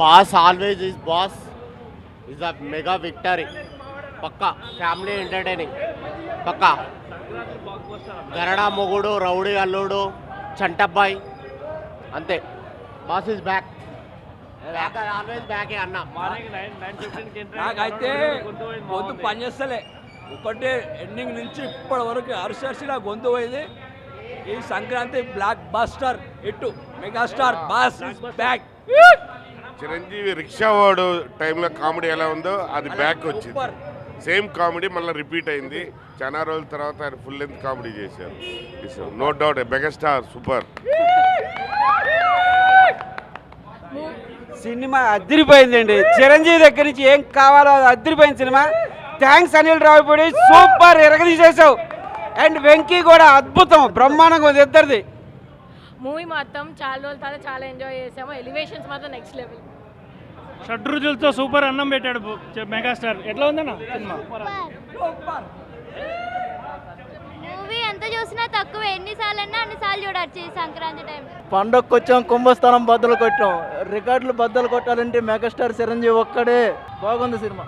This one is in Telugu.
Boss always is boss is a mega victory. పక్కా ఫ్యామిలీ ఎంటర్టైనింగ్ పక్కా. గరడా మొగుడు, రౌడీ అల్లుడు, చంటబ్బాయి అంతే. Boss is back. Always back అన్న. నాకైతే గొంతు పనిచేస్తలే. ఒకటే ఎండింగ్ నుంచి ఇప్పటి వరకు అరిసి నా గొంతు పోయింది. ఈ Sankranti block buster hit. Megastar boss is back. Chiranjeevi rickshaw వాడు టైంలో కామెడీ ఎలా ఉందో అది బ్యాక్ వచ్చింది. సేమ్ కామెడీ మళ్ళీ రిపీట్ అయింది. చాలా రోజుల తర్వాత ఆయన ఫుల్ లెంత్ కామెడీ చేశారు. No doubt megastar super. Cinema అదిరిపోయిందండి. చిరంజీవి దగ్గర నుంచి ఏం కావాలో అది అదిరిపోయింది cinema. Thanks Anil Ravipudi, super ఎరగదీసేసావు. అండ్ వెంకీ కూడా అద్భుతం, బ్రహ్మాండంగా ఉంది ఇద్దరిది. మూవీ మొత్తం చాలా రోజుల తర్వాత చాలా ఎంజాయ్ చేసాము. ఎలివేషన్స్ మాత్రం నెక్స్ట్ లెవెల్. షడ్రుచులతో సూపర్ అన్నం పెట్టాడు మెగాస్టార్. ఎట్లా ఉందన్న సినిమా? మూవీ ఎంత చూసినా తక్కువ. ఎన్నిసార్లు అన్నా అన్నిసార్లు చూడొచ్చు ఈ సంక్రాంతి టైం. పండగకు వచ్చాం, కుంభస్థానం బద్దలు కొట్టాం. రికార్డులు బద్దలు కొట్టాలంటే మెగాస్టార్ చిరంజీవి ఒక్కడే. బాగుంది సినిమా.